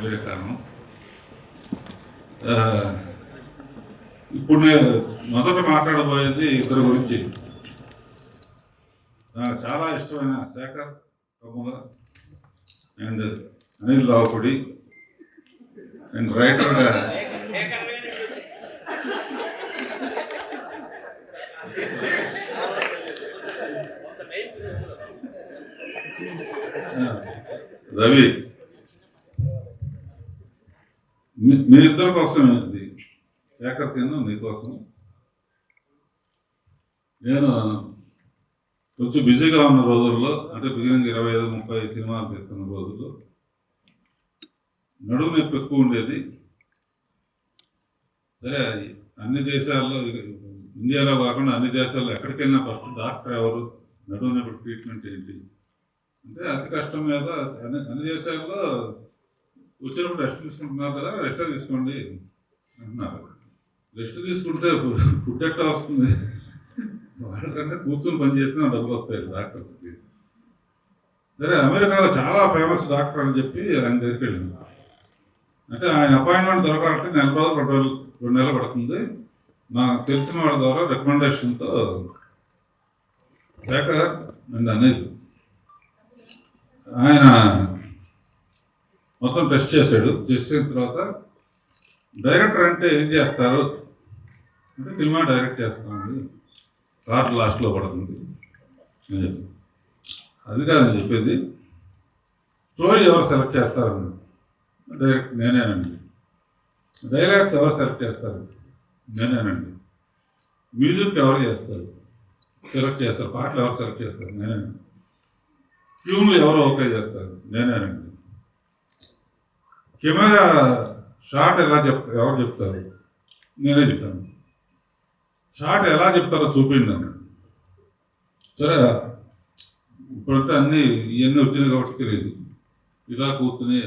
వేరే కారణం. ఇప్పుడు నేను మొదట మాట్లాడబోయేది ఇద్దరు గురించి. నాకు చాలా ఇష్టమైన శేఖర్ కమ్ముల అండ్ అనిల్ రావుపూడి అండ్ రైటర్గా రవి. మీ ఇద్దరి కోసం ఇది శేఖర్ కింద మీకోసం. నేను కొంచెం బిజీగా ఉన్న రోజుల్లో, అంటే బిగినింగ్ 25-30 సినిమాలు తీస్తున్న రోజుల్లో నడుము నొప్పి ఎక్కువ ఉండేది. సరే, అన్ని దేశాల్లో, ఇండియాలో కాకుండా అన్ని దేశాల్లో ఎక్కడికి వెళ్ళినా ఫస్ట్ డాక్టర్ ఎవరు, నడుము నొప్పి ట్రీట్మెంట్ ఏంటి అంటే అతి కష్టం మీద అన్ని దేశాల్లో వచ్చినప్పుడు రెస్ట్ తీసుకుంటున్నారు కదా, రెస్ట్ తీసుకోండి అంటున్నారు. రెస్ట్ తీసుకుంటే ఫుడ్ ఎట్లా వస్తుంది? వాళ్ళకంటే కూర్చొని పని చేసినా డబ్బులు వస్తాయి డాక్టర్స్కి. సరే, అమెరికాలో చాలా ఫేమస్ డాక్టర్ అని చెప్పి ఆయన దగ్గరికి వెళ్ళింది. అంటే ఆయన అపాయింట్మెంట్ దొరకాలంటే 4 రోజులు 2 నెలలు పడుతుంది. నాకు తెలిసిన వాళ్ళ ద్వారా రికమెండేషన్తో శేఖర్ అండ్ అనిల్ ఆయన మొత్తం టెస్ట్ చేశాడు. చేసిన తర్వాత డైరెక్టర్ అంటే ఏం చేస్తారు అంటే సినిమా డైరెక్ట్ చేస్తామండి, కార్డు లాస్ట్లో పడుతుంది అని చెప్పి. అది కాదని చెప్పేది. స్టోరీ ఎవరు సెలెక్ట్ చేస్తారని డైరెక్ట్ నేనేనండి. డైలాగ్స్ ఎవరు సెలెక్ట్ చేస్తారు? నేనేనండి. మ్యూజిక్ ఎవరు చేస్తారు, సెలెక్ట్ చేస్తారు. పాటలు ఎవరు సెలెక్ట్ చేస్తారు? నేనేనండి. ట్యూన్లు ఎవరు ఓకే చేస్తారు? నేనేనండి. కెమెరా షాట్ ఎలా ఎవరు చెప్తారు? నేనే చెప్తాను. షాట్ ఎలా చెప్తారో చూపిండి. సరే, ఇప్పుడంటే అన్నీ ఇవన్నీ వచ్చినాయి కాబట్టి తెలియదు. ఇలా కూర్చుని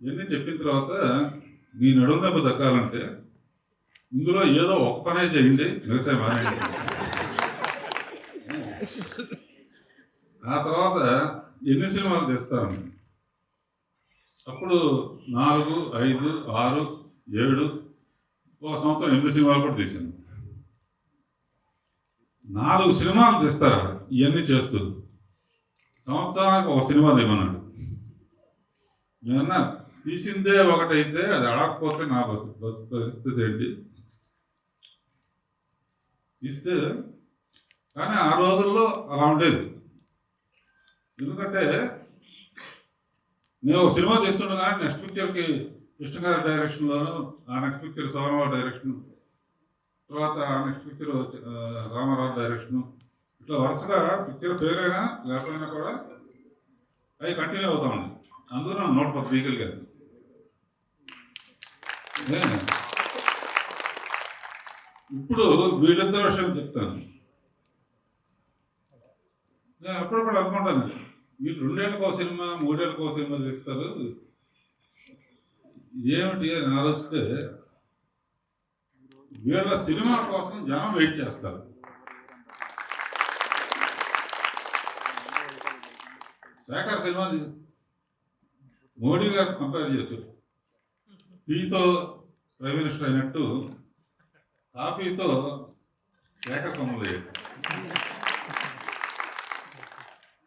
ఇవన్నీ చెప్పిన తర్వాత మీ నడుము నొప్పి దక్కాలంటే ఇందులో ఏదో ఒక పనే చేయండి, మిగతా మానేయండి. ఆ తర్వాత ఎన్ని సినిమాలు తీస్తాను? అప్పుడు 4, 5, 6, 7 ఒక సంవత్సరం 8 సినిమాలు కూడా తీసాను. 4 సినిమాలు తీస్తారా ఇవన్నీ చేస్తూ? సంవత్సరానికి ఒక సినిమా తీయమన్నాడు. ఏమన్నా తీసిందే ఒకటైతే అది అడగకపోతే నా పరిస్థితి ఏంటి? తీస్తే కానీ ఆ రోజుల్లో అలా ఉండేది. ఎందుకంటే నేను ఒక సినిమా తీస్తుండగా నెక్స్ట్ పిక్చర్కి కృష్ణ గారి డైరెక్షన్లోను, ఆ నెక్స్ట్ పిక్చర్ సోమరావు డైరెక్షన్, తర్వాత ఆ నెక్స్ట్ పిక్చర్ రామారావు డైరెక్షను, ఇట్లా వరుసగా పిక్చర్ ఫెయిల్ అయినా లేకపోయినా కూడా అవి కంటిన్యూ అవుతా ఉంది. అందులో 110 వీకులు కాదు. ఇప్పుడు వీళ్ళిద్దరు విషయం చెప్తాను. నేను అప్పుడప్పుడు అనుకుంటాను, వీళ్ళు 2 ఏళ్ళకో సినిమా 3 ఏళ్ళకో సినిమా తీస్తారు ఏమిటి అని ఆలోచిస్తే వీళ్ళ సినిమా కోసం జనం వెయిట్ చేస్తారు. శేఖర్ సినిమా మోడీ గారు కంపేర్ చేయొచ్చు. టీతో ప్రైమ్ మినిస్టర్ అయినట్టు కాఫీతో శేఖర్ కమ్ముల.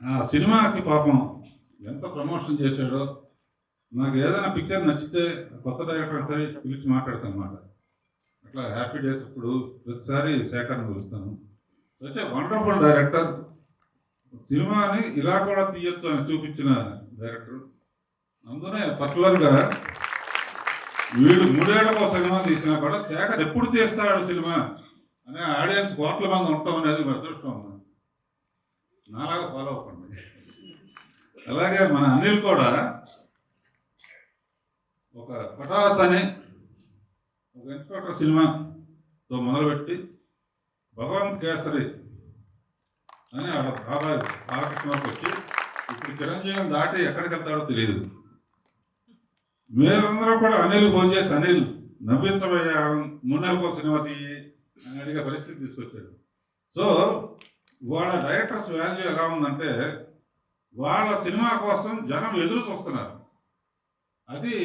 ఆ సినిమాకి పాపం ఎంత ప్రమోషన్ చేశాడో. నాకు ఏదైనా పిక్చర్ నచ్చితే కొత్త డైరెక్టర్ సరే పిలిచి మాట్లాడతాను అన్నమాట. అట్లా హ్యాపీ డేస్ ఇప్పుడు ప్రతిసారి శేఖర్ని పిలుస్తాను. వచ్చే వండర్ఫుల్ డైరెక్టర్. సినిమాని ఇలా కూడా తీయొచ్చు అని చూపించిన డైరెక్టర్. అందునే పర్టికులర్గా వీడు 3 ఏళ్ళకో సినిమా తీసినా కూడా శేఖర్ ఎప్పుడు తీస్తాడు సినిమా అనే ఆడియన్స్ కోట్ల మంది ఉంటాం అనేది అదృష్టం. నాలాగా ఫాలో అవ్వండి. అలాగే మన అనిల్ కూడా ఒక పటాస్ అని ఒక ఇన్స్పెక్టర్ సినిమాతో మొదలుపెట్టి భగవంత్ కేసరి అని వాళ్ళ బాబాయ్ బాలకృష్ణకి వచ్చి ఇప్పుడు చిరంజీవిని దాటి ఎక్కడికి వెళ్తాడో తెలియదు. మీరందరూ కూడా అనిల్ ఫోన్ చేసి అనిల్ నవ్వించబోయా 3 నెలలకో సినిమా తీయి అని అడిగే పరిస్థితి తీసుకొచ్చాడు. సో వాళ్ళ డైరెక్టర్స్ వాల్యూ ఎలా ఉందంటే వాళ్ళ సినిమా కోసం జనం ఎదురు చూస్తున్నారు. అది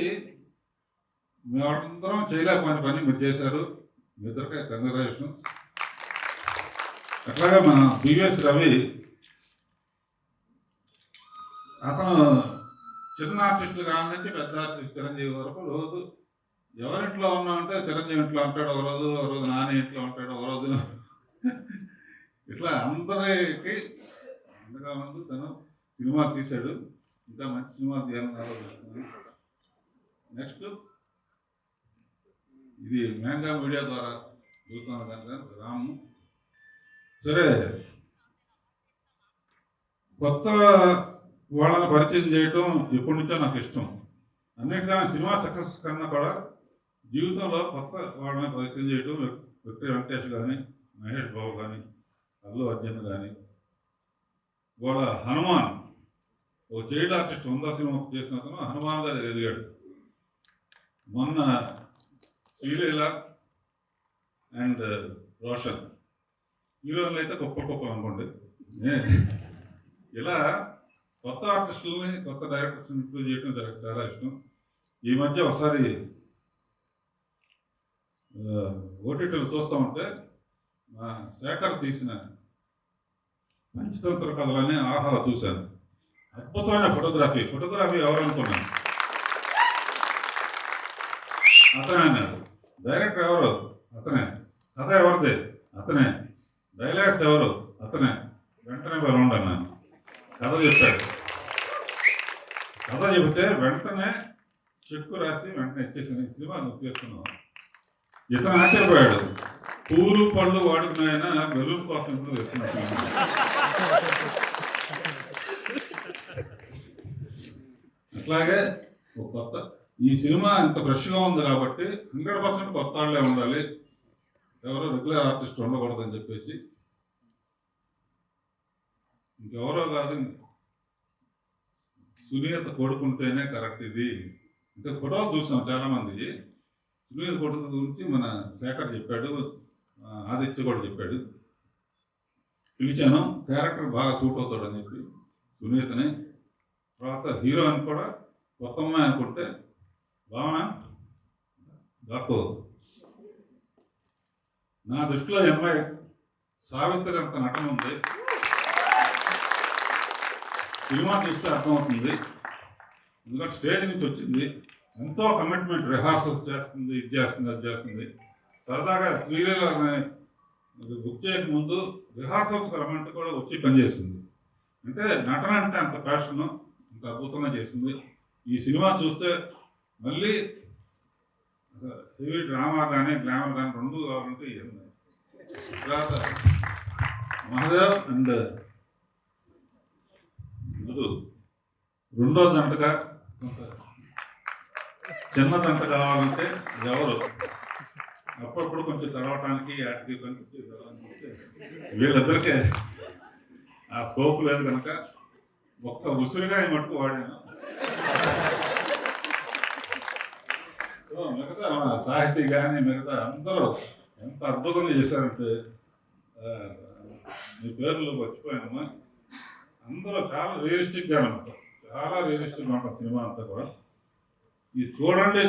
మేమందరం చేయలేకపోయిన పని మీరు చేశారు. మీ ఇద్దరికే కంగ్రాచులేషన్స్. అట్లాగే మన బివిఎస్ రవి, అతను చిన్న ఆర్టిస్టులు కాని నుంచి పెద్ద ఆర్టిస్ట్ చిరంజీవి వరకు రోజు ఎవరింట్లో ఉన్నామంటే చిరంజీవి ఇంట్లో ఉంటాడు ఒక రోజు, ఒక రోజు నాని ఇంట్లో ఉంటాడు ఒక రోజు. ఇట్లా అందరికి అంతగా ముందు తను సినిమా తీశాడు. ఇంకా మంచి సినిమా తీయాలని ఆలోచిస్తున్నాను. నెక్స్ట్ ఇది మ్యాంగా మీడియా ద్వారా చూస్తున్న దాంట్లో రాము. సరే, కొత్త వాళ్ళని పరిచయం చేయటం ఎప్పటి నుంచో నాకు ఇష్టం. అన్నిటికన్నా సినిమా సక్సెస్ కన్నా కూడా జీవితంలో కొత్త వాళ్ళని పరిచయం చేయటం. విక్టరీ వెంకటేష్ కానీ, మహేష్ బాబు కానీ, అల్లు అర్జున్ కానీ, వాళ్ళ హనుమాన్ ఒక చైల్డ్ ఆర్టిస్ట్ 100 సినిమా చేసిన అతను హనుమాన్గా ఎదిగాడు. మొన్న శ్రీలీల అండ్ రోషన్ హీరోయిన్లు అయితే గొప్ప అనుకోండి. ఇలా కొత్త ఆర్టిస్టులని, కొత్త డైరెక్టర్స్ని ఇంప్రూవ్ చేయడం చాలా ఇష్టం. ఈ మధ్య ఒకసారి ఓటీటీలు చూస్తూ ఉంటే మా శేఖర్ తీసిన పంచతంత్ర కథలని ఆహార చూశాను. అద్భుతమైన ఫోటోగ్రఫీ ఎవరు అనుకున్నాను. అతనే అన్నారు. డైరెక్టర్ ఎవరు? అతనే. కథ ఎవరిది? అతనే. డైలాగ్స్ ఎవరు? అతనే. వెంటనే రౌండ్ అన్నాను. కథ చెప్పాడు. కథ చెబితే వెంటనే చెక్కు రాసి వెంటనే ఇచ్చేసిన సినిమా నువ్వు చేస్తున్నావు. ఇతను ఆశ్చర్యపోయాడు. పూలు పళ్ళు వాడుకున్నాయన బెలూన్ కోసం ఇప్పుడు తెస్తున్నాడు. అట్లాగే ఒక కొత్త ఈ సినిమా ఇంత ఫ్రెష్గా ఉంది కాబట్టి 100% కొత్త వాళ్ళే ఉండాలి, ఎవరో రెగ్యులర్ ఆర్టిస్ట్ ఉండకూడదని చెప్పేసి ఇంకెవరో కాదు, సునీత కొడుకుంటేనే కరెక్ట్ ఇది. ఇంకా ఫోటోలు చూసాం చాలామంది. సునీత కొడుకు గురించి మన శేఖర్ చెప్పాడు, ఆదిత్య కూడా చెప్పాడు. పిలిచాను, క్యారెక్టర్ బాగా సూట్ అవుతాడని చెప్పి సునీతని. తర్వాత హీరోయిన్ కూడా కొత్త అమ్మాయి అనుకుంటే భావన బాపు. నా దృష్టిలో ఈ అమ్మాయి సావిత్రి అంత నటన ఉంది. సినిమా చూస్తే అర్థమవుతుంది. ఎందుకంటే స్టేజ్ నుంచి వచ్చింది, ఎంతో కమిట్మెంట్, రిహార్సల్స్ చేస్తుంది, ఇది చేస్తుంది, అది చేస్తుంది. సరదాగా శ్రీలీల బుక్ చేయక ముందు రిహార్సల్స్ రమ్మంటే కూడా వచ్చి పనిచేస్తుంది. అంటే నటన అంటే అంత ప్యాషన్, అంత అద్భుతంగా చేసింది. ఈ సినిమా చూస్తే మళ్ళీ హెవీ డ్రామా కానీ గ్లామర్ కానీ రెండు కావాలంటే ఇవన్నీ. తర్వాత మహాదేవ్ అండ్ మధు రెండో జంటగా చిన్న జంట కావాలంటే ఎవరు అప్పుడప్పుడు కొంచెం తెరవటానికి యాక్టివ్ కనిపించి వీళ్ళిద్దరికే ఆ స్కోప్ లేదు కనుక ఒక్క ఉసిరిగా ఈ మటుకు వాడాను. మిగతా సాహితీ కానీ మిగతా అందరూ ఎంత అద్భుతంగా చేశారంటే మీ పేర్లు వచ్చిపోయానమ్మా. అందరూ చాలా రియలిస్టిక్గా ఉంటారు, చాలా రియలిస్టిక్గా ఉంటారు సినిమా అంతా కూడా. ఈ చూడండి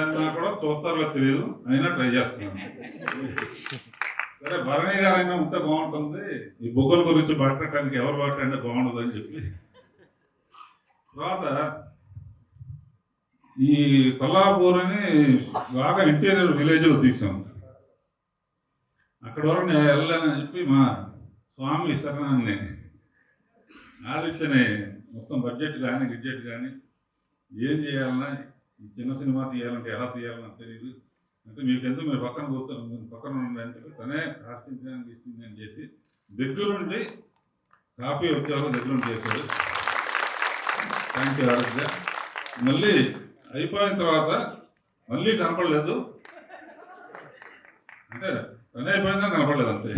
అన్నా కూడా చూస్తారో తెలియదు, అయినా ట్రై చేస్తున్నాను. సరే, భరణి గారైనా ఉంటే బాగుంటుంది, ఈ బొగ్గల గురించి మాట్లాడటానికి ఎవరు మాట్లాడినా బాగుండదు అని చెప్పి. తర్వాత ఈ కొల్లాపూర్ అని బాగా ఇంటీరియర్ విలేజ్లో తీసాం. అక్కడ వరకు నేను వెళ్ళానని చెప్పి మా స్వామి శరణాన్ని ఆదిత్యని మొత్తం బడ్జెట్ కానీ గిడ్జెట్ కానీ ఏం చేయాలన్నా, ఈ చిన్న సినిమా తీయాలంటే ఎలా తీయాలన్నా తెలియదు. అంటే మీకెందుకు మీరు పక్కన కూర్చొని పక్కన ఉండి అని చెప్పి తనే కాస్టింగ్ ఇస్తుంది అని చేసి దగ్గరుండి కాపీ వచ్చేవారు దగ్గరుండి చేశాడు. Thank you Aditya. మళ్ళీ అయిపోయిన తర్వాత మళ్ళీ కనపడలేదు, అంటే పని అయిపోయిందని కనపడలేదు అంతే.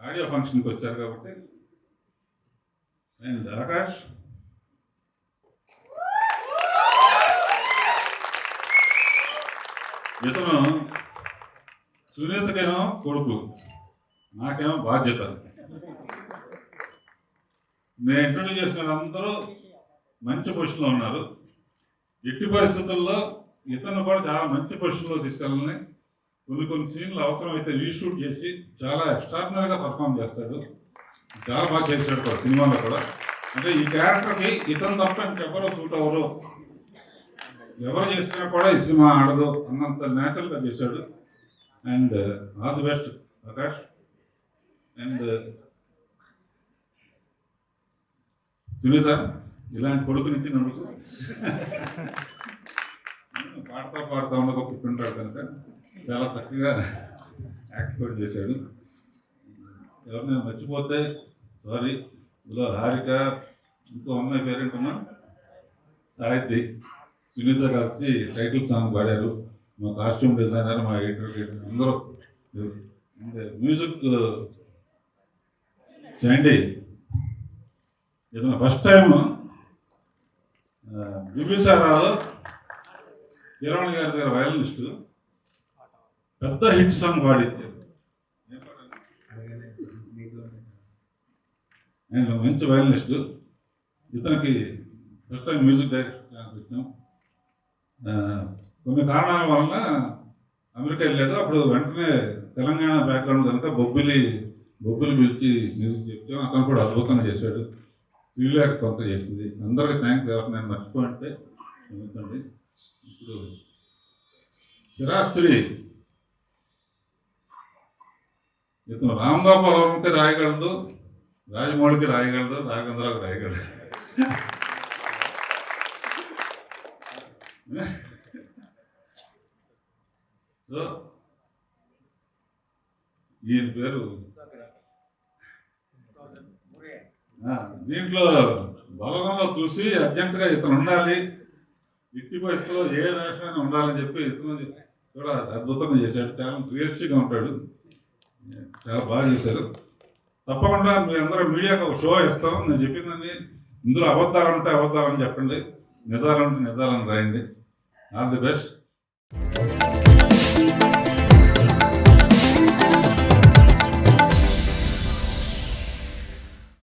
ఆడియో ఫంక్షన్కి వచ్చారు కాబట్టి. అండ్ ఆకాష్ ఇతను సునీతకేమో కొడుకు, నాకేమో బాధ్యత. నేను ఇంట్రొడ్యూస్ చేసిన అందరూ మంచి పొజిషన్లో ఉన్నారు. ఎట్టి పరిస్థితుల్లో ఇతను కూడా చాలా మంచి పొజిషన్లో తీసుకెళ్ళాలని, కొన్ని సీన్లు అవసరమైతే రీషూట్ చేసి చాలా ఎక్స్ట్రాడినరీగా పర్ఫామ్ చేస్తాడు. చాలా బాగా చేశాడు కూడా సినిమాలో కూడా. అంటే ఈ క్యారెక్టర్కి ఇతను తప్ప ఇంకెవరో సూట్ అవ్వరు, ఎవరు చేసినా కూడా ఈ సినిమా ఆడదు అన్నంత న్యాచురల్గా చేశాడు. And all the best Prakash. And Sunitha, ఇలాంటి కొడుకునికి నడుకు పాడుతూ ఉండకుంటుంటాడు కనుక చాలా చక్కగా యాక్ట్ కూడా చేశాడు. ఎవరినైనా మర్చిపోతే సారీ. ఇందులో హారిక, ఇంకో అమ్మాయి పేరేంటమ్మా, సాహితి, సునీత కలిసి టైటిల్ సాంగ్ పాడారు. మా కాస్ట్యూమ్ డిజైనర్, మా ఎడిటర్ అందరూ. Music Sandy. ఇతను ఫస్ట్ టైం బిబిసారాలో కిరణ్ గారి దగ్గర వయలినిస్టు పెద్ద హిట్ సాంగ్ పాడించారు. ఆయన మంచి వయలినిస్టు. ఇతనికి first time music director chance ఇచ్చాం. కొన్ని కారణాల వలన అమెరికా వెళ్ళాడు. అప్పుడు వెంటనే తెలంగాణ బ్యాక్గ్రౌండ్ కనుక బొబ్బిలి పిలిచి మ్యూజిక్ చెప్పాం. అతను కూడా అద్భుతంగా చేశాడు. శ్రీలేఖ కొంత చేసింది. అందరికీ థ్యాంక్స్. ఎవరు నేను మర్చిపోయింటే క్షమించండి. ఇప్పుడు శిరాశ్రీ, ఇతను రామ్ గోపాల్ వర్మకి రాయగలదు, రాజమౌళికి రాయగలదు, రాఘవేంద్రకి రాయగలదు. సో ఈయన పేరు దీంట్లో బలగంలో చూసి అర్జెంటుగా ఇతను ఉండాలి, ఇట్టి పరిస్థితిలో ఏ వేషమైనా ఉండాలని చెప్పి ఇతను కూడా అద్భుతంగా చేశాడు. చాలా క్రియేటివ్గా ఉంటాడు. చాలా బాగా చేశారు. తప్పకుండా మీ అందరూ మీడియాకి ఒక షో ఇస్తాం. నేను చెప్పిందని ఇందులో అబద్ధాలు ఉంటే అబద్ధాలని చెప్పండి, నిజాలు ఉంటే నిజాలని రాయండి. All the best.